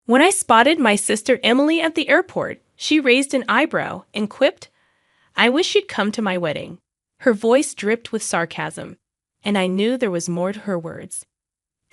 When I spotted my sister Emily at the airport, she raised an eyebrow and quipped, "I wish you'd come to my wedding." Her voice dripped with sarcasm, and I knew there was more to her words.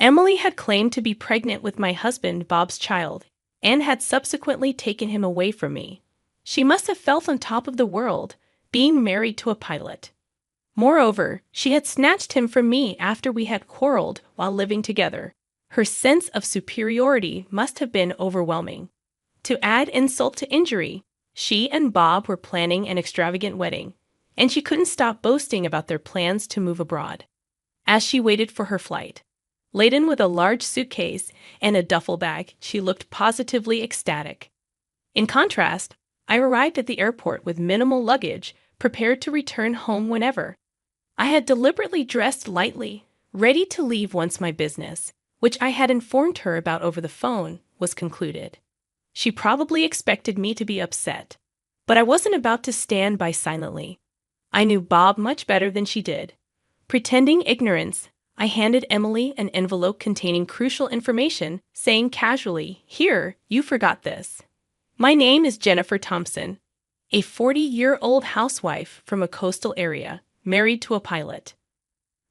Emily had claimed to be pregnant with my husband Bob's child, and had subsequently taken him away from me. She must have felt on top of the world, being married to a pilot. Moreover, she had snatched him from me after we had quarreled while living together. Her sense of superiority must have been overwhelming. To add insult to injury, she and Bob were planning an extravagant wedding, and she couldn't stop boasting about their plans to move abroad. As she waited for her flight, laden with a large suitcase and a duffel bag, she looked positively ecstatic. In contrast, I arrived at the airport with minimal luggage, prepared to return home whenever. I had deliberately dressed lightly, ready to leave once my business, which I had informed her about over the phone, was concluded. She probably expected me to be upset, but I wasn't about to stand by silently. I knew Bob much better than she did. Pretending ignorance, I handed Emily an envelope containing crucial information, saying casually, "Here, you forgot this. My name is Jennifer Thompson, a 40-year-old housewife from a coastal area, married to a pilot.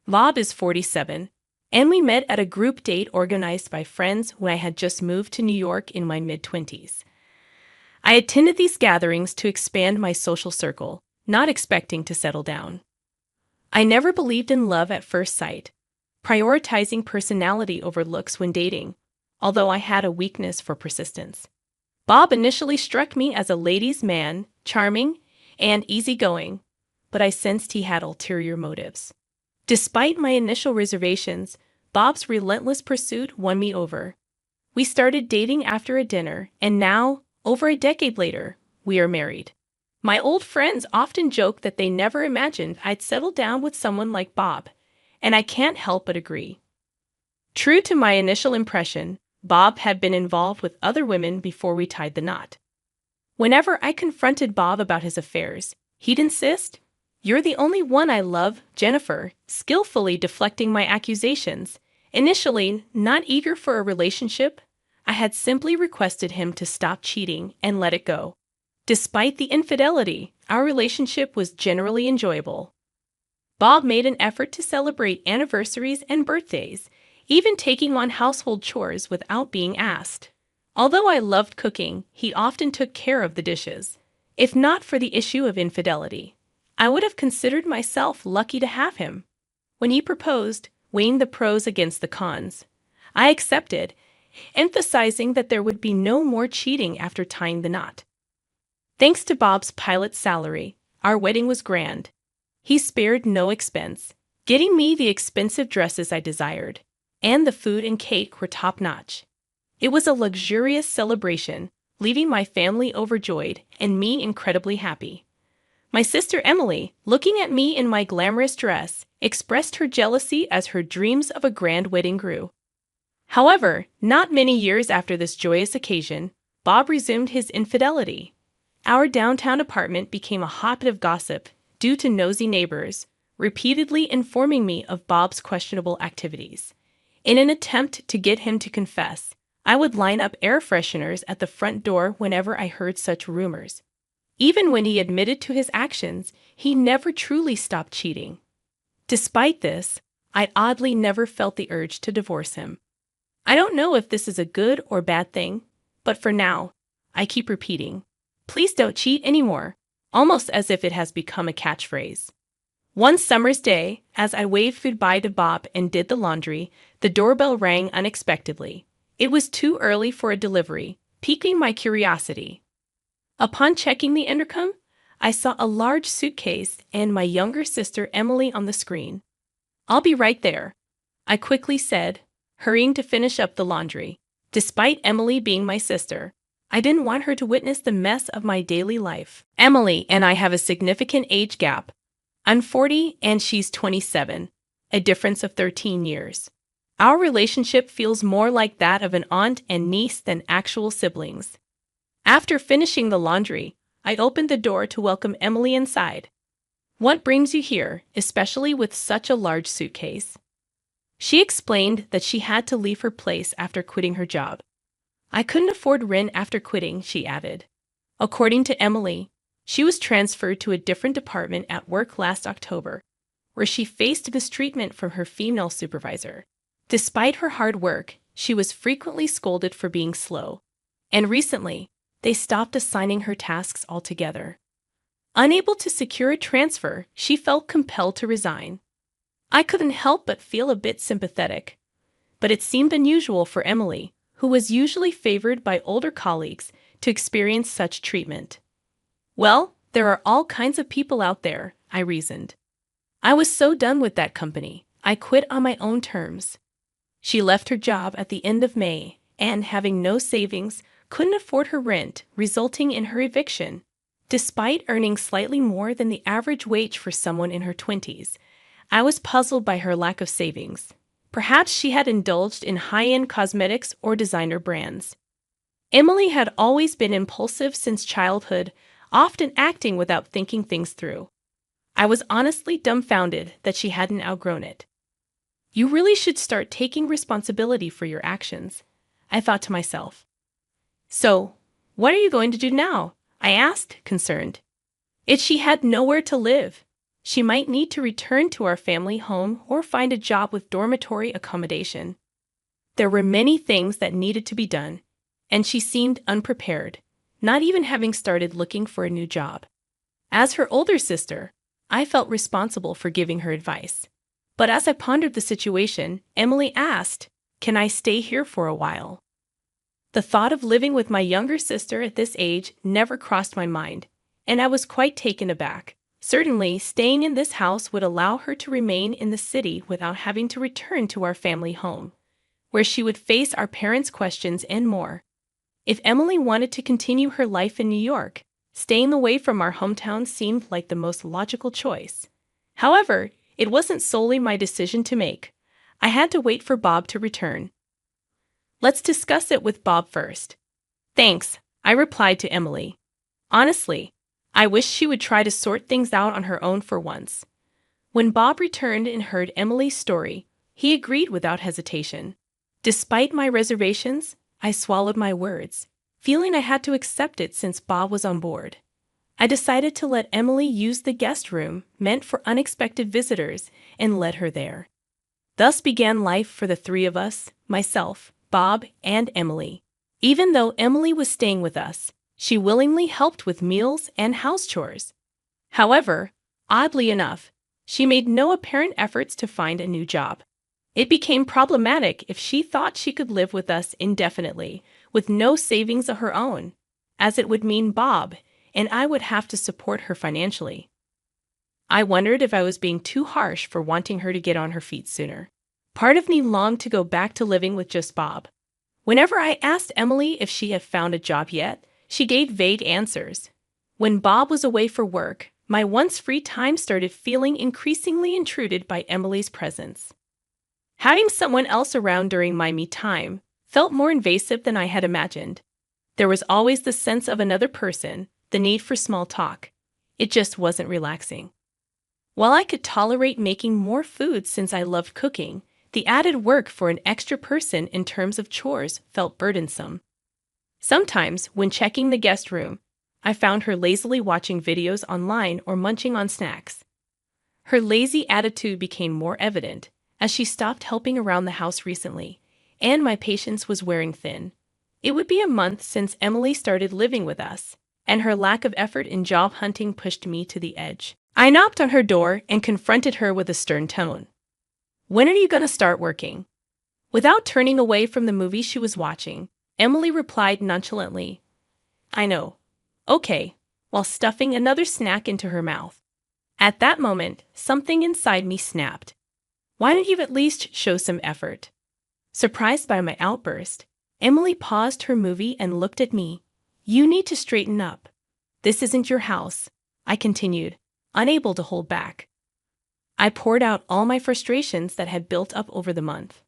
Bob is 47, and we met at a group date organized by friends when I had just moved to New York in my mid-20s. I attended these gatherings to expand my social circle, not expecting to settle down. I never believed in love at first sight, prioritizing personality over looks when dating, although I had a weakness for persistence. Bob initially struck me as a ladies' man, charming and easygoing, but I sensed he had ulterior motives. Despite my initial reservations, Bob's relentless pursuit won me over. We started dating after a dinner, and now, over a decade later, we are married. My old friends often joke that they never imagined I'd settle down with someone like Bob, and I can't help but agree. True to my initial impression, Bob had been involved with other women before we tied the knot. Whenever I confronted Bob about his affairs, he'd insist, "You're the only one I love, Jennifer," skillfully deflecting my accusations. Initially, not eager for a relationship, I had simply requested him to stop cheating and let it go. Despite the infidelity, our relationship was generally enjoyable. Bob made an effort to celebrate anniversaries and birthdays, even taking on household chores without being asked. Although I loved cooking, he often took care of the dishes. If not for the issue of infidelity, I would have considered myself lucky to have him. When he proposed, weighing the pros against the cons, I accepted, emphasizing that there would be no more cheating after tying the knot. Thanks to Bob's pilot salary, our wedding was grand. He spared no expense, getting me the expensive dresses I desired, and the food and cake were top-notch. It was a luxurious celebration, leaving my family overjoyed and me incredibly happy. My sister Emily, looking at me in my glamorous dress, expressed her jealousy as her dreams of a grand wedding grew. However, not many years after this joyous occasion, Bob resumed his infidelity. Our downtown apartment became a hotbed of gossip due to nosy neighbors, repeatedly informing me of Bob's questionable activities. In an attempt to get him to confess, I would line up air fresheners at the front door whenever I heard such rumors. Even when he admitted to his actions, he never truly stopped cheating. Despite this, I oddly never felt the urge to divorce him. I don't know if this is a good or bad thing, but for now, I keep repeating, "Please don't cheat anymore," almost as if it has become a catchphrase. One summer's day, as I waved goodbye to Bob and did the laundry, the doorbell rang unexpectedly. It was too early for a delivery, piquing my curiosity. Upon checking the intercom, I saw a large suitcase and my younger sister Emily on the screen. "I'll be right there," I quickly said, hurrying to finish up the laundry. Despite Emily being my sister, I didn't want her to witness the mess of my daily life. Emily and I have a significant age gap. I'm 40 and she's 27, a difference of 13 years. Our relationship feels more like that of an aunt and niece than actual siblings. After finishing the laundry, I opened the door to welcome Emily inside. "What brings you here, especially with such a large suitcase?" She explained that she had to leave her place after quitting her job. I couldn't afford rent after quitting, she added. According to Emily, she was transferred to a different department at work last October, where she faced mistreatment from her female supervisor. Despite her hard work, she was frequently scolded for being slow, and recently, they stopped assigning her tasks altogether. Unable to secure a transfer, she felt compelled to resign. I couldn't help but feel a bit sympathetic, but it seemed unusual for Emily, who was usually favored by older colleagues, to experience such treatment. Well, there are all kinds of people out there, I reasoned. I was so done with that company, I quit on my own terms. She left her job at the end of May, and having no savings, couldn't afford her rent, resulting in her eviction. Despite earning slightly more than the average wage for someone in her 20s, I was puzzled by her lack of savings. Perhaps she had indulged in high-end cosmetics or designer brands. Emily had always been impulsive since childhood, often acting without thinking things through. I was honestly dumbfounded that she hadn't outgrown it. You really should start taking responsibility for your actions, I thought to myself. So, what are you going to do now? I asked, concerned. If she had nowhere to live, she might need to return to our family home or find a job with dormitory accommodation. There were many things that needed to be done, and she seemed unprepared, not even having started looking for a new job. As her older sister, I felt responsible for giving her advice. But as I pondered the situation, Emily asked, "Can I stay here for a while?" The thought of living with my younger sister at this age never crossed my mind, and I was quite taken aback. Certainly, staying in this house would allow her to remain in the city without having to return to our family home, where she would face our parents' questions and more. If Emily wanted to continue her life in New York, staying away from our hometown seemed like the most logical choice. However, it wasn't solely my decision to make. I had to wait for Bob to return. Let's discuss it with Bob first. Thanks, I replied to Emily. Honestly, I wish she would try to sort things out on her own for once. When Bob returned and heard Emily's story, he agreed without hesitation. Despite my reservations, I swallowed my words, feeling I had to accept it since Bob was on board. I decided to let Emily use the guest room meant for unexpected visitors and let her there. Thus began life for the three of us, myself, Bob, and Emily. Even though Emily was staying with us, she willingly helped with meals and house chores. However, oddly enough, she made no apparent efforts to find a new job. It became problematic if she thought she could live with us indefinitely, with no savings of her own, as it would mean Bob and I would have to support her financially. I wondered if I was being too harsh for wanting her to get on her feet sooner. Part of me longed to go back to living with just Bob. Whenever I asked Emily if she had found a job yet, she gave vague answers. When Bob was away for work, my once free time started feeling increasingly intruded by Emily's presence. Having someone else around during my me time felt more invasive than I had imagined. There was always the sense of another person, the need for small talk. It just wasn't relaxing. While I could tolerate making more food since I loved cooking, the added work for an extra person in terms of chores felt burdensome. Sometimes, when checking the guest room, I found her lazily watching videos online or munching on snacks. Her lazy attitude became more evident as she stopped helping around the house recently, and my patience was wearing thin. It would be a month since Emily started living with us, and her lack of effort in job hunting pushed me to the edge. I knocked on her door and confronted her with a stern tone. "When are you going to start working?" Without turning away from the movie she was watching, Emily replied nonchalantly, "I know. Okay," while stuffing another snack into her mouth. At that moment, something inside me snapped. Why didn't you at least show some effort? Surprised by my outburst, Emily paused her movie and looked at me. "You need to straighten up. This isn't your house," I continued, unable to hold back. I poured out all my frustrations that had built up over the month.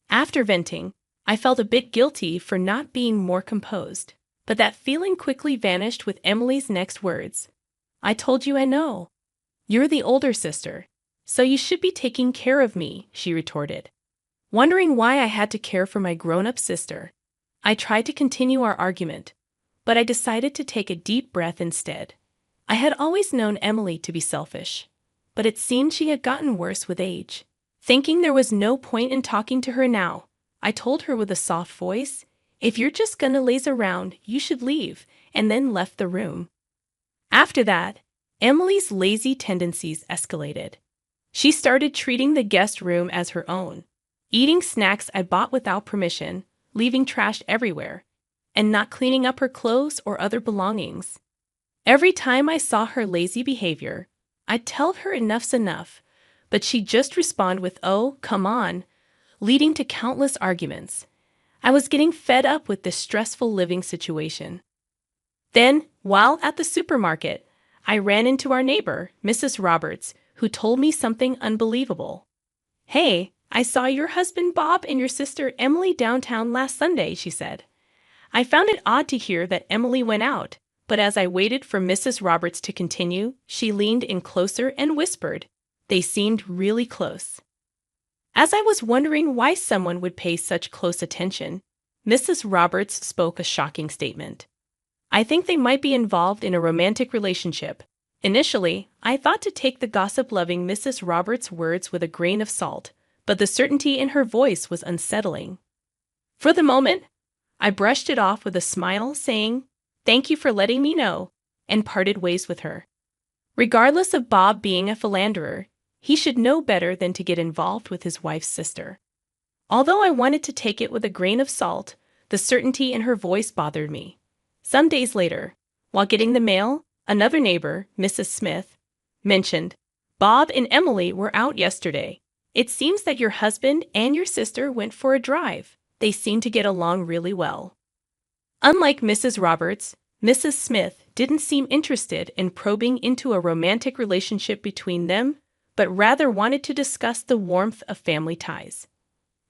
After venting, I felt a bit guilty for not being more composed, but that feeling quickly vanished with Emily's next words. "I told you I know. You're the older sister, so you should be taking care of me," she retorted. Wondering why I had to care for my grown-up sister, I tried to continue our argument, but I decided to take a deep breath instead. I had always known Emily to be selfish, but it seemed she had gotten worse with age. Thinking there was no point in talking to her now, I told her with a soft voice, "If you're just gonna laze around, you should leave," and then left the room. After that, Emily's lazy tendencies escalated. She started treating the guest room as her own, eating snacks I bought without permission, leaving trash everywhere, and not cleaning up her clothes or other belongings. Every time I saw her lazy behavior, I'd tell her enough's enough, but she'd just respond with, "Oh, come on," leading to countless arguments. I was getting fed up with this stressful living situation. Then, while at the supermarket, I ran into our neighbor, Mrs. Roberts, who told me something unbelievable. "Hey, I saw your husband Bob and your sister Emily downtown last Sunday," she said. I found it odd to hear that Emily went out, but as I waited for Mrs. Roberts to continue, she leaned in closer and whispered, "They seemed really close." As I was wondering why someone would pay such close attention, Mrs. Roberts spoke a shocking statement. "I think they might be involved in a romantic relationship." Initially, I thought to take the gossip-loving Mrs. Roberts' words with a grain of salt, but the certainty in her voice was unsettling. For the moment, I brushed it off with a smile, saying, "Thank you for letting me know," and parted ways with her. Regardless of Bob being a philanderer, he should know better than to get involved with his wife's sister. Although I wanted to take it with a grain of salt, the certainty in her voice bothered me. Some days later, while getting the mail, another neighbor, Mrs. Smith, mentioned, "Bob and Emily were out yesterday. It seems that your husband and your sister went for a drive. They seem to get along really well." Unlike Mrs. Roberts, Mrs. Smith didn't seem interested in probing into a romantic relationship between them, but rather wanted to discuss the warmth of family ties.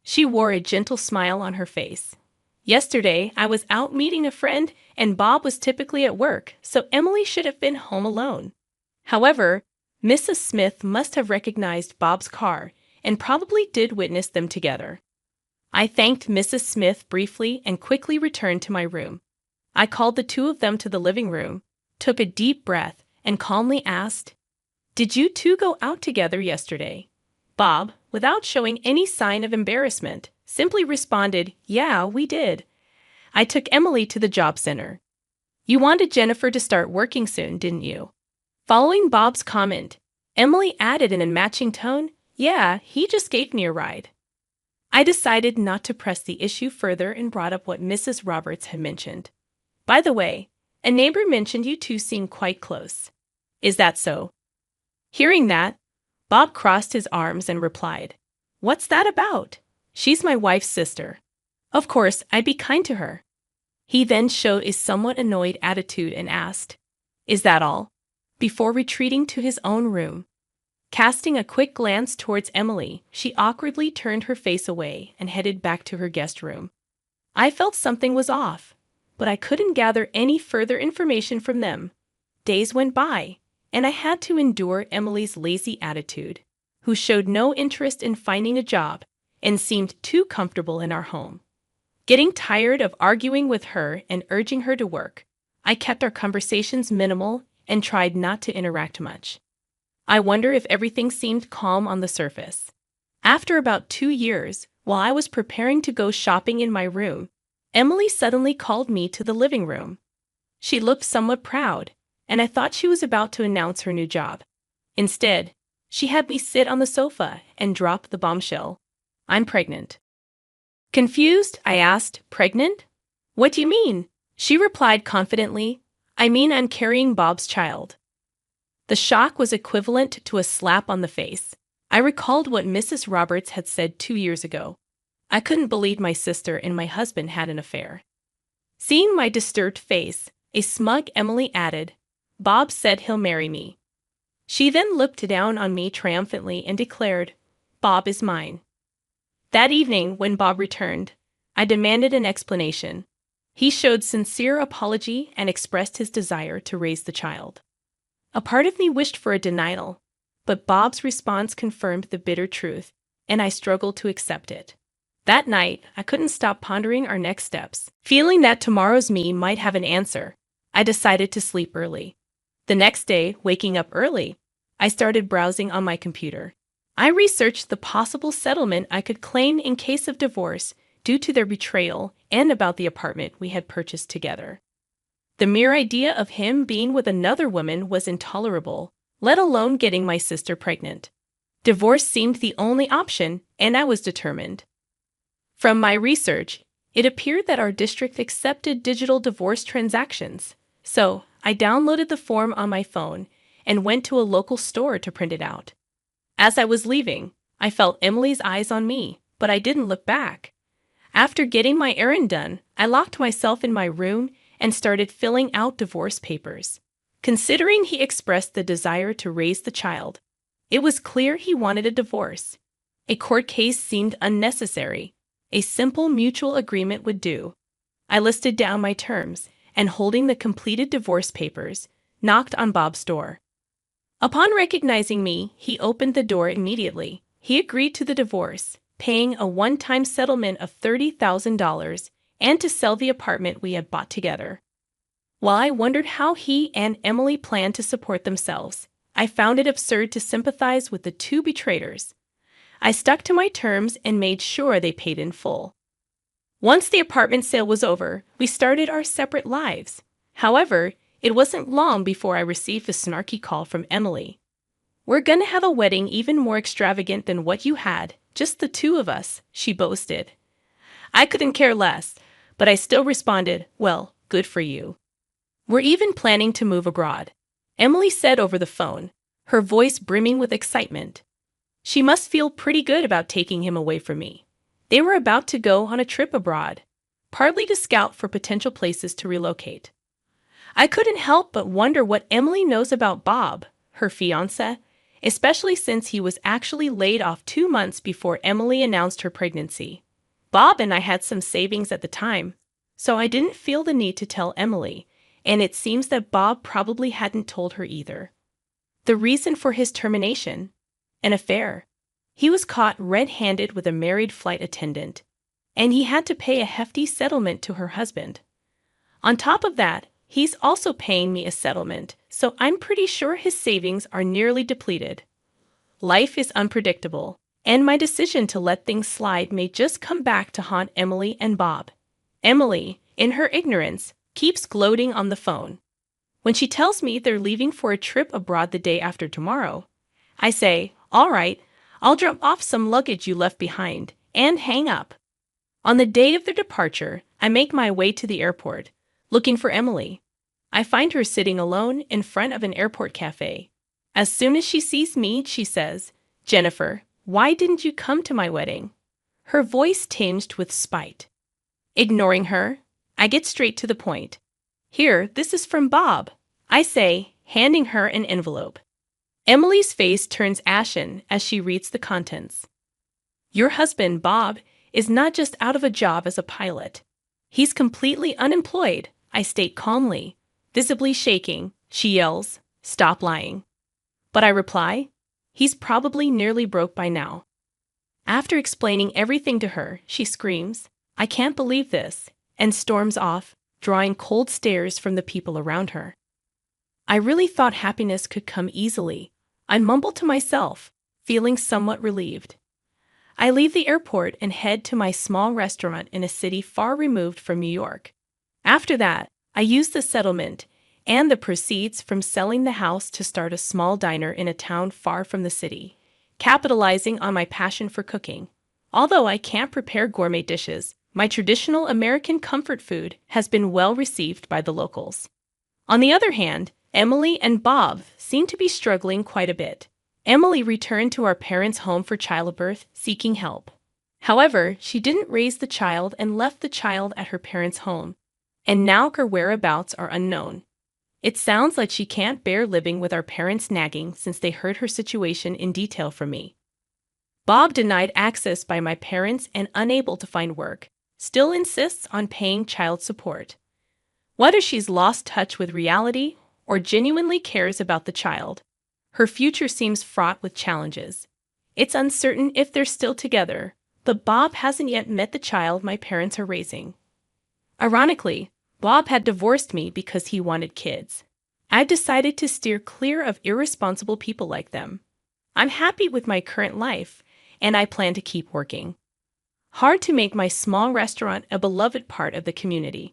She wore a gentle smile on her face. "Yesterday, I was out meeting a friend, and Bob was typically at work, so Emily should have been home alone." However, Mrs. Smith must have recognized Bob's car and probably did witness them together. I thanked Mrs. Smith briefly and quickly returned to my room. I called the two of them to the living room, took a deep breath, and calmly asked, "Did you two go out together yesterday?" Bob, without showing any sign of embarrassment, simply responded, "Yeah, we did. I took Emily to the job center." "You wanted Jennifer to start working soon, didn't you?" Following Bob's comment, Emily added in a matching tone, "Yeah, he just gave me a ride." I decided not to press the issue further and brought up what Mrs. Roberts had mentioned. "By the way, a neighbor mentioned you two seem quite close. Is that so?" Hearing that, Bob crossed his arms and replied, "What's that about? She's my wife's sister. Of course, I'd be kind to her." He then showed a somewhat annoyed attitude and asked, "Is that all?" before retreating to his own room. Casting a quick glance towards Emily, she awkwardly turned her face away and headed back to her guest room. I felt something was off, but I couldn't gather any further information from them. Days went by, and I had to endure Emily's lazy attitude, who showed no interest in finding a job and seemed too comfortable in our home. Getting tired of arguing with her and urging her to work, I kept our conversations minimal and tried not to interact much. I wonder if everything seemed calm on the surface. After about 2 years, while I was preparing to go shopping in my room, Emily suddenly called me to the living room. She looked somewhat proud, and I thought she was about to announce her new job. Instead, she had me sit on the sofa and drop the bombshell. "I'm pregnant." Confused, I asked, "Pregnant? What do you mean?" She replied confidently, "I mean I'm carrying Bob's child." The shock was equivalent to a slap on the face. I recalled what Mrs. Roberts had said 2 years ago. I couldn't believe my sister and my husband had an affair. Seeing my disturbed face, a smug Emily added, "Bob said he'll marry me." She then looked down on me triumphantly and declared, "Bob is mine." That evening, when Bob returned, I demanded an explanation. He showed sincere apology and expressed his desire to raise the child. A part of me wished for a denial, but Bob's response confirmed the bitter truth, and I struggled to accept it. That night, I couldn't stop pondering our next steps. Feeling that tomorrow's me might have an answer, I decided to sleep early. The next day, waking up early, I started browsing on my computer. I researched the possible settlement I could claim in case of divorce due to their betrayal and about the apartment we had purchased together. The mere idea of him being with another woman was intolerable, let alone getting my sister pregnant. Divorce seemed the only option, and I was determined. From my research, it appeared that our district accepted digital divorce transactions, so I downloaded the form on my phone and went to a local store to print it out. As I was leaving, I felt Emily's eyes on me, but I didn't look back. After getting my errand done, I locked myself in my room and started filling out divorce papers. Considering he expressed the desire to raise the child, it was clear he wanted a divorce. A court case seemed unnecessary. A simple mutual agreement would do. I listed down my terms and, holding the completed divorce papers, knocked on Bob's door. Upon recognizing me, he opened the door immediately. He agreed to the divorce, paying a one-time settlement of $30,000 and to sell the apartment we had bought together. While I wondered how he and Emily planned to support themselves, I found it absurd to sympathize with the two betrayers. I stuck to my terms and made sure they paid in full. Once the apartment sale was over, we started our separate lives. However, it wasn't long before I received a snarky call from Emily. "We're gonna have a wedding even more extravagant than what you had, just the two of us," she boasted. I couldn't care less, but I still responded, "Well, good for you." "We're even planning to move abroad," Emily said over the phone, her voice brimming with excitement. She must feel pretty good about taking him away from me. They were about to go on a trip abroad, partly to scout for potential places to relocate. I couldn't help but wonder what Emily knows about Bob, her fiancé, especially since he was actually laid off 2 months before Emily announced her pregnancy. Bob and I had some savings at the time, so I didn't feel the need to tell Emily, and it seems that Bob probably hadn't told her either. The reason for his termination? An affair. He was caught red-handed with a married flight attendant, and he had to pay a hefty settlement to her husband. On top of that, he's also paying me a settlement, so I'm pretty sure his savings are nearly depleted. Life is unpredictable, and my decision to let things slide may just come back to haunt Emily and Bob. Emily, in her ignorance, keeps gloating on the phone. When she tells me they're leaving for a trip abroad the day after tomorrow, I say, "All right, I'll drop off some luggage you left behind," and hang up. On the day of their departure, I make my way to the airport, looking for Emily. I find her sitting alone in front of an airport cafe. As soon as she sees me, she says, "Jennifer, why didn't you come to my wedding?" Her voice tinged with spite. Ignoring her, I get straight to the point. "Here, this is from Bob," I say, handing her an envelope. Emily's face turns ashen as she reads the contents. "Your husband, Bob, is not just out of a job as a pilot. He's completely unemployed," I state calmly. Visibly shaking, she yells, "Stop lying." But I reply, "He's probably nearly broke by now." After explaining everything to her, she screams, "I can't believe this," and storms off, drawing cold stares from the people around her. I really thought happiness could come easily. I mumble to myself, feeling somewhat relieved. I leave the airport and head to my small restaurant in a city far removed from New York. After that, I use the settlement and the proceeds from selling the house to start a small diner in a town far from the city, capitalizing on my passion for cooking. Although I can't prepare gourmet dishes, my traditional American comfort food has been well received by the locals. On the other hand, Emily and Bob seem to be struggling quite a bit. Emily returned to our parents' home for childbirth, seeking help. However, she didn't raise the child and left the child at her parents' home, and now her whereabouts are unknown. It sounds like she can't bear living with our parents nagging since they heard her situation in detail from me. Bob, denied access by my parents and unable to find work, still insists on paying child support. Whether she's lost touch with reality or genuinely cares about the child, her future seems fraught with challenges. It's uncertain if they're still together, But Bob hasn't yet met the child my parents are raising. Ironically, Bob had divorced me because he wanted kids. I've decided to steer clear of irresponsible people like them. I'm happy with my current life, and I plan to keep working hard to make my small restaurant a beloved part of the community.